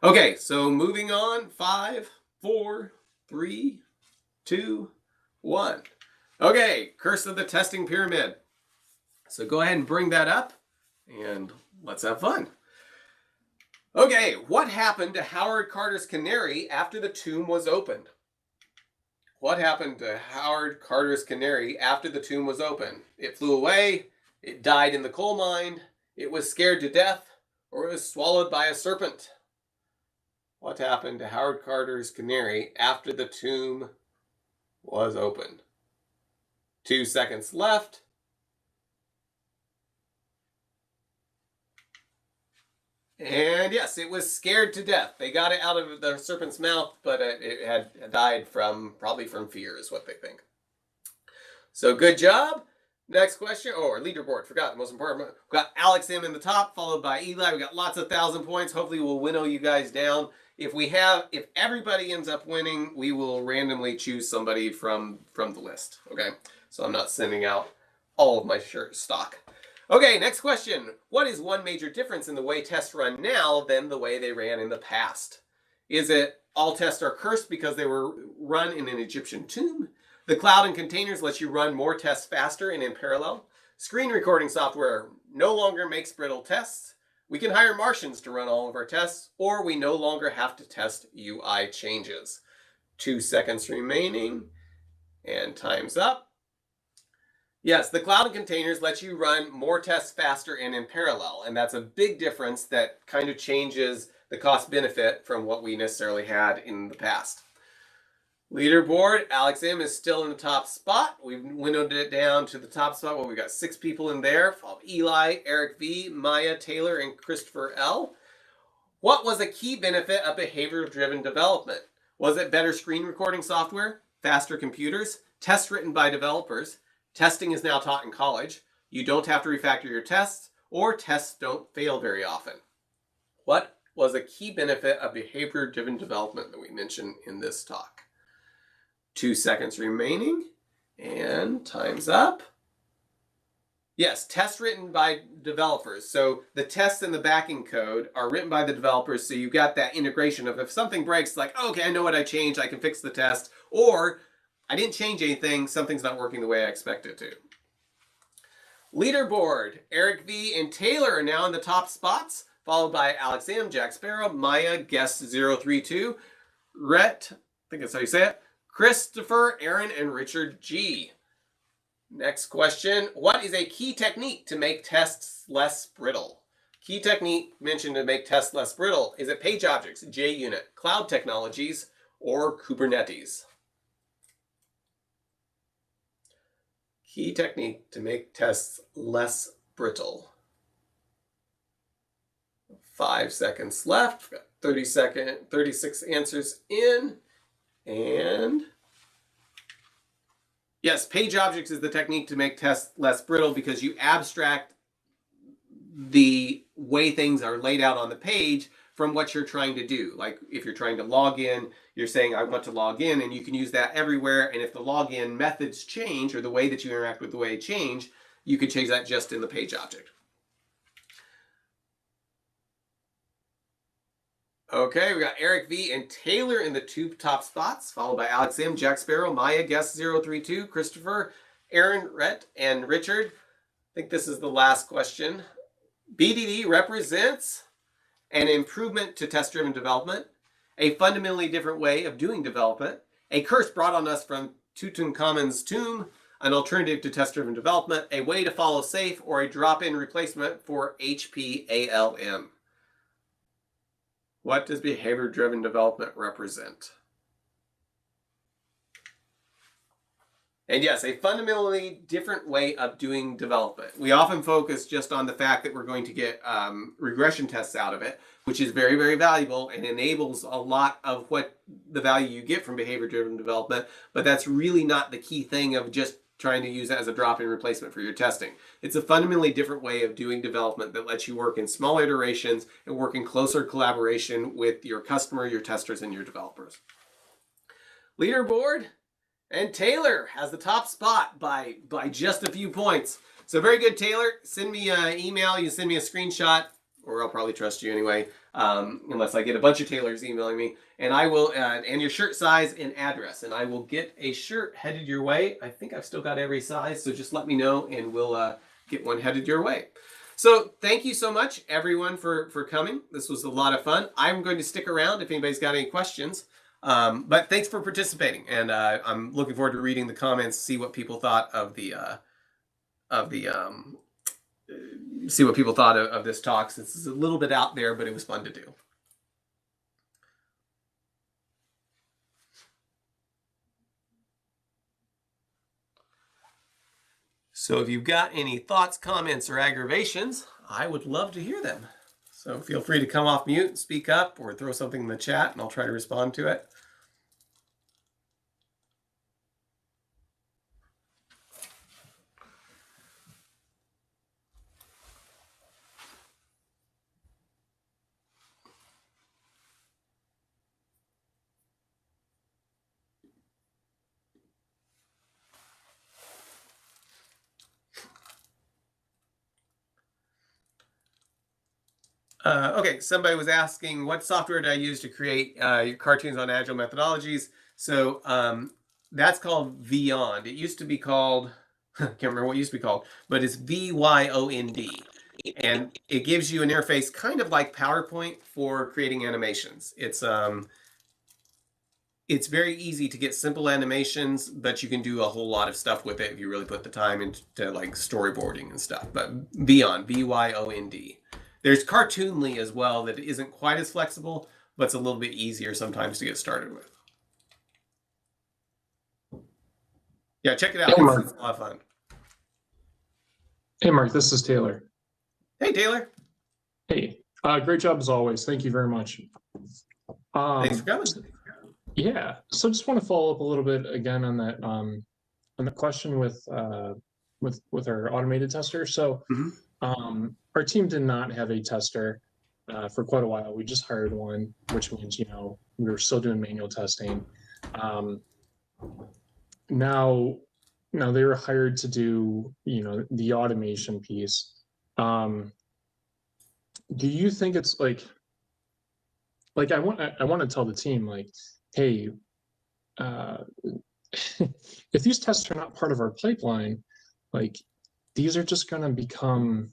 Okay, so moving on, 5, 4, 3, 2, 1. Okay, Curse of the Testing Pyramid. So go ahead and bring that up, and let's have fun. Okay, what happened to Howard Carter's canary after the tomb was opened? What happened to Howard Carter's canary after the tomb was opened? It flew away, it died in the coal mine, it was scared to death, or it was swallowed by a serpent. What happened to Howard Carter's canary after the tomb was opened? 2 seconds left. And yes, it was scared to death. They got it out of the serpent's mouth, but it had died probably from fear is what they think. So good job. Next question. Oh, our leaderboard. Forgot the most important. We've got Alex M in the top, followed by Eli. We got lots of 1,000 points. Hopefully we'll winnow you guys down if everybody ends up winning, we will randomly choose somebody from the list. Okay, so I'm not sending out all of my shirt stock. Okay, next question. What is one major difference in the way tests run now than the way they ran in the past? Is it all tests are cursed because they were run in an Egyptian tomb? The cloud and containers let you run more tests faster and in parallel? Screen recording software no longer makes brittle tests? We can hire Martians to run all of our tests, or we no longer have to test UI changes. 2 seconds remaining, and time's up. Yes, the cloud and containers let you run more tests faster and in parallel, and that's a big difference that kind of changes the cost benefit from what we necessarily had in the past. Leaderboard, Alex M is still in the top spot. We've winnowed it down to the top spot. Well, we've got 6 people in there. Eli, Eric V, Maya, Taylor, and Christopher L. What was a key benefit of behavior-driven development? Was it better screen recording software, faster computers, tests written by developers? Testing is now taught in college. You don't have to refactor your tests, or tests don't fail very often. What was a key benefit of behavior-driven development that we mentioned in this talk? 2 seconds remaining, and time's up. Yes, tests written by developers. So the tests and the backing code are written by the developers, so you've got that integration of if something breaks, like, oh, okay, I know what I changed, I can fix the test, or I didn't change anything, something's not working the way I expect it to. Leaderboard, Eric V and Taylor are now in the top spots, followed by Alex M, Jack Sparrow, Maya, Guest 032, Rhett, I think that's how you say it, Christopher, Aaron, and Richard G. Next question. What is a key technique to make tests less brittle? Key technique mentioned to make tests less brittle. Is it page objects, JUnit, cloud technologies, or Kubernetes? Key technique to make tests less brittle. 5 seconds left. We've got 36 answers in. And yes, page objects is the technique to make tests less brittle because you abstract the way things are laid out on the page from what you're trying to do. Like if you're trying to log in, you're saying, I want to log in, and you can use that everywhere. And if the login methods change or the way that you interact with the way change, you could change that just in the page object. Okay, we got Eric V and Taylor in the 2 top spots, followed by Alex M, Jack Sparrow, Maya, Guest 032, Christopher, Aaron, Rhett, and Richard. I think this is the last question. BDD represents an improvement to test-driven development, a fundamentally different way of doing development, a curse brought on us from Tutankhamun's tomb, an alternative to test-driven development, a way to follow safe, or a drop-in replacement for HPALM. What does behavior-driven development represent? And yes, a fundamentally different way of doing development. We often focus just on the fact that we're going to get regression tests out of it, which is very, very valuable and enables a lot of what the value you get from behavior-driven development, but that's really not the key thing of just trying to use it as a drop-in replacement for your testing. It's a fundamentally different way of doing development that lets you work in small iterations and work in closer collaboration with your customer, your testers, and your developers. Leaderboard, and Taylor has the top spot by just a few points. So very good, Taylor. Send me an email. You send me a screenshot, or I'll probably trust you anyway, unless I get a bunch of Taylors emailing me. And I will, and your shirt size and address, and I will get a shirt headed your way. I think I've still got every size, so just let me know, and we'll get one headed your way. So thank you so much, everyone, for coming. This was a lot of fun. I'm going to stick around if anybody's got any questions. But thanks for participating, and I'm looking forward to reading the comments, see what people thought of the see what people thought of this talk. Since it's a little bit out there, but it was fun to do. So if you've got any thoughts, comments, or aggravations, I would love to hear them. So feel free to come off mute and speak up, or throw something in the chat and I'll try to respond to it. Okay, somebody was asking, what software did I use to create your cartoons on Agile methodologies? So that's called Vyond. It used to be called, can't remember what it used to be called, but it's Vyond. And it gives you an interface kind of like PowerPoint for creating animations. It's very easy to get simple animations, but you can do a whole lot of stuff with it if you really put the time into like storyboarding and stuff. But Vyond, Vyond. There's Cartoonly as well that isn't quite as flexible, but it's a little bit easier sometimes to get started with. Yeah, check it out. Hey, Mark. It's a lot of fun. Hey, Mark, this is Taylor. Hey, Taylor. Hey, great job as always. Thank you very much. Thanks for coming. Yeah, so just want to follow up a little bit again on the question with our automated tester. So our team did not have a tester for quite a while. We just hired one, which means, we were still doing manual testing. Now they were hired to do, the automation piece. Do you think it's like I want to tell the team, like, hey, if these tests are not part of our pipeline, like, these are just going to become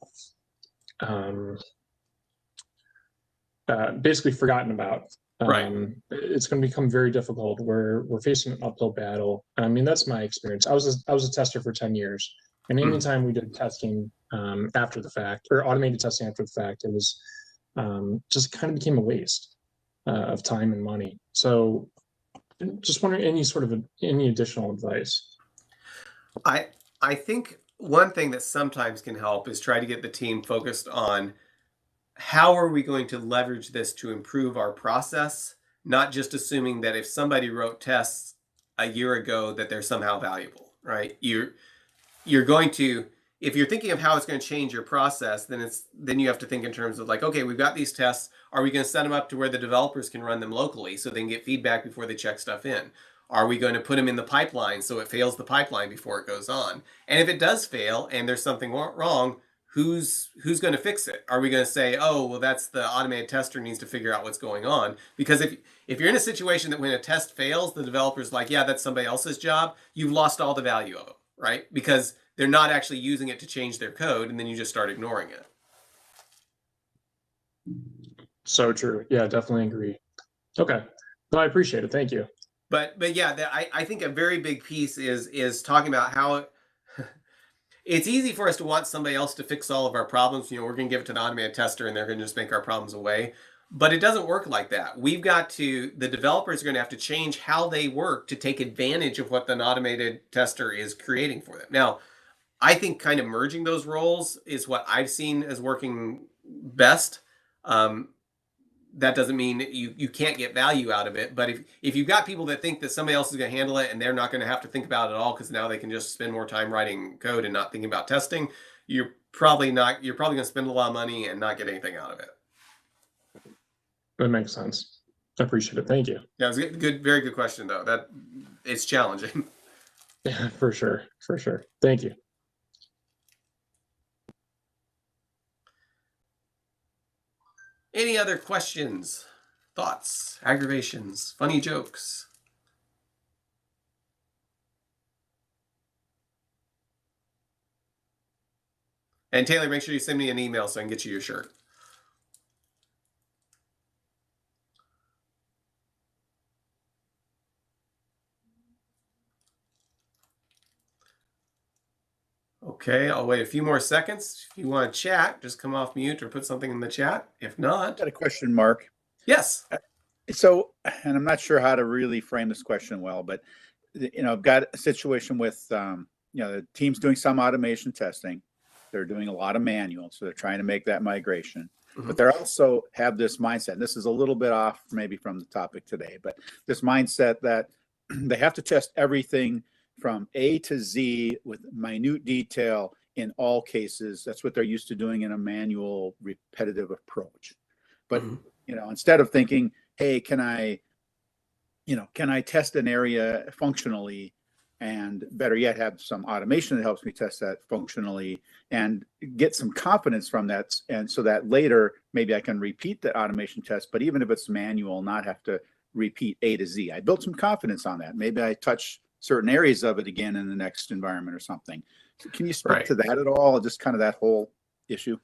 basically forgotten about. Right. It's going to become very difficult. We're facing an uphill battle. I mean, that's my experience. I was a tester for 10 years, and anytime we did testing after the fact, or automated testing after the fact, it was just kind of became a waste of time and money. So just wondering any additional advice. I think one thing that sometimes can help is try to get the team focused on how are we going to leverage this to improve our process, not just assuming that if somebody wrote tests a year ago that they're somehow valuable, right? You're going to, if you're thinking of how it's going to change your process, then you have to think in terms of like, okay, we've got these tests. Are we going to set them up to where the developers can run them locally so they can get feedback before they check stuff in? Are we going to put them in the pipeline so it fails the pipeline before it goes on? And if it does fail and there's something wrong, who's going to fix it? Are we going to say, oh, well, that's the automated tester needs to figure out what's going on? Because if you're in a situation that when a test fails, the developer's like, yeah, that's somebody else's job, you've lost all the value of it, right? Because they're not actually using it to change their code, and then you just start ignoring it. So true. Yeah, definitely agree. Okay. No, I appreciate it. Thank you. But yeah, I think a very big piece is talking about how it's easy for us to want somebody else to fix all of our problems. We're going to give it to the automated tester and they're going to just make our problems away. But it doesn't work like that. The developers are going to have to change how they work to take advantage of what an automated tester is creating for them. Now, I think kind of merging those roles is what I've seen as working best. That doesn't mean you can't get value out of it. But if you've got people that think that somebody else is going to handle it and they're not going to have to think about it at all because now they can just spend more time writing code and not thinking about testing, you're probably going to spend a lot of money and not get anything out of it. That makes sense. I appreciate it. Thank you. Yeah, it was a very good question though. That it's challenging. Yeah, for sure. For sure. Thank you. Any other questions, thoughts, aggravations, funny jokes? And Taylor, make sure you send me an email so I can get you your shirt. Okay, I'll wait a few more seconds. If you want to chat, just come off mute or put something in the chat. If not, I've got a question, Mark. Yes. So, and I'm not sure how to really frame this question well, but I've got a situation with the team's doing some automation testing. They're doing a lot of manual, so they're trying to make that migration. But they also have this mindset. And this is a little bit off maybe from the topic today, but this mindset that they have to test everything from A to Z with minute detail in all cases. That's what they're used to doing in a manual, repetitive approach. But instead of thinking, hey, can I test an area functionally and better yet, have some automation that helps me test that functionally and get some confidence from that. And so that later, maybe I can repeat the automation test, but even if it's manual, not have to repeat A to Z. I built some confidence on that. Maybe I touch certain areas of it again in the next environment or something. So can you speak to that at all? Just kind of that whole issue?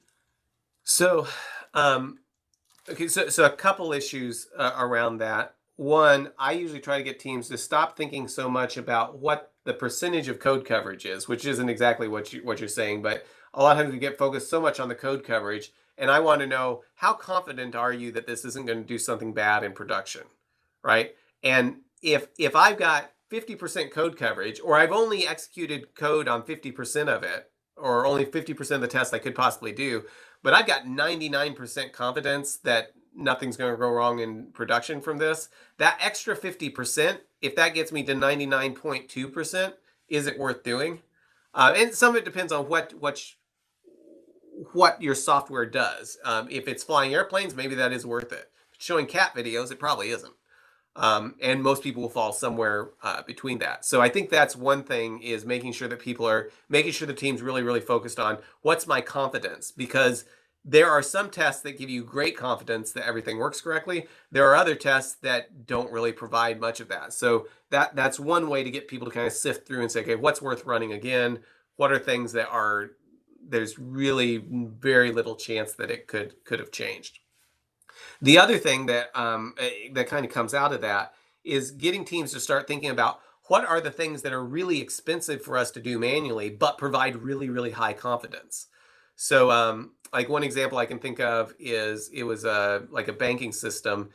So, okay, so a couple issues around that. One, I usually try to get teams to stop thinking so much about what the percentage of code coverage is, which isn't exactly what you're saying, but a lot of times we get focused so much on the code coverage, and I want to know, how confident are you that this isn't going to do something bad in production, right? And if I've got 50% code coverage, or I've only executed code on 50% of it, or only 50% of the tests I could possibly do, but I've got 99% confidence that nothing's going to go wrong in production from this. That extra 50%, if that gets me to 99.2%, is it worth doing? And some of it depends on what your software does. If it's flying airplanes, maybe that is worth it. Showing cat videos, it probably isn't. And most people will fall somewhere between that. So I think that's one thing, is making sure that people are making sure the team's really, really focused on what's my confidence, because there are some tests that give you great confidence that everything works correctly. There are other tests that don't really provide much of that. So that's one way to get people to kind of sift through and say, okay, what's worth running again? What are things that there's really very little chance that it could have changed? The other thing that that kind of comes out of that is getting teams to start thinking about what are the things that are really expensive for us to do manually, but provide really, really high confidence. So, like one example I can think of is it was like a banking system,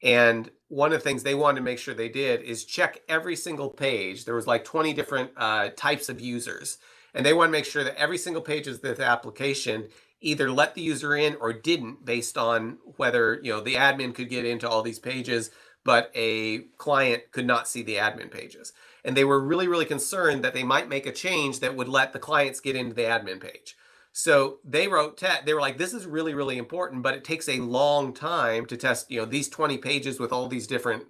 and one of the things they wanted to make sure they did is check every single page. There was like 20 different types of users, and they want to make sure that every single page of the application either let the user in or didn't, based on whether, the admin could get into all these pages, but a client could not see the admin pages. And they were really, really concerned that they might make a change that would let the clients get into the admin page. So they wrote they were like, this is really, really important, but it takes a long time to test, these 20 pages with all these different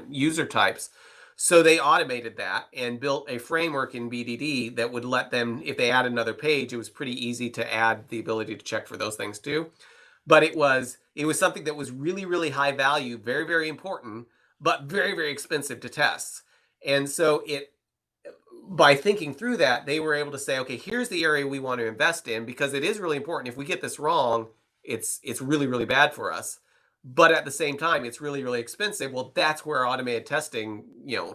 user types. So they automated that and built a framework in BDD that would let them, if they add another page, it was pretty easy to add the ability to check for those things too. But it was something that was really, really high value, very, very important, but very, very expensive to test. And so by thinking through that, they were able to say, okay, here's the area we want to invest in, because it is really important. If we get this wrong, it's really, really bad for us. But at the same time, it's really, really expensive. Well, that's where automated testing,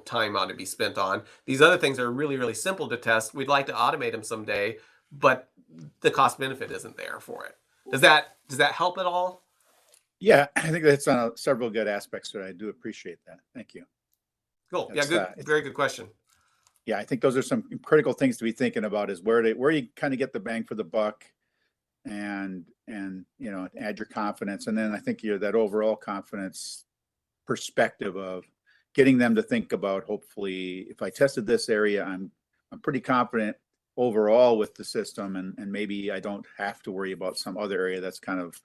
time ought to be spent on. These other things are really, really simple to test. We'd like to automate them someday, but the cost benefit isn't there for it. Does that help at all? Yeah, I think that's several good aspects that I do appreciate that. Thank you. Cool. Yeah, good. Very good question. Yeah, I think those are some critical things to be thinking about, is where you kind of get the bang for the buck, and add your confidence. And then I think that overall confidence perspective of getting them to think about, hopefully, if I tested this area, I'm pretty confident overall with the system, and maybe I don't have to worry about some other area that's kind of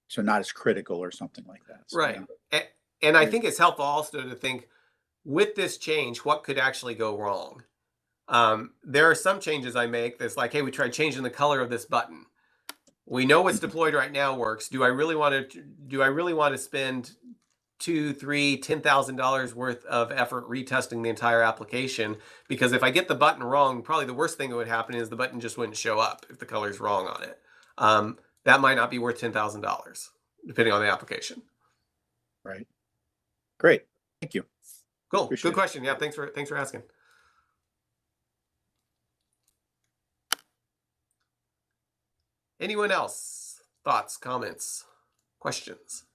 so not as critical or something like that. So, right. Yeah. And I think it's helpful also to think, with this change, what could actually go wrong? There are some changes I make that's like, hey, we tried changing the color of this button. We know what's deployed right now works. Do I really want to spend $2,000, $3,000, $10,000 worth of effort retesting the entire application? Because if I get the button wrong, probably the worst thing that would happen is the button just wouldn't show up if the color's wrong on it. That might not be worth $10,000, depending on the application. Right. Great. Thank you. Cool. Good question. Yeah. Thanks for asking. Anyone else? Thoughts, comments, questions?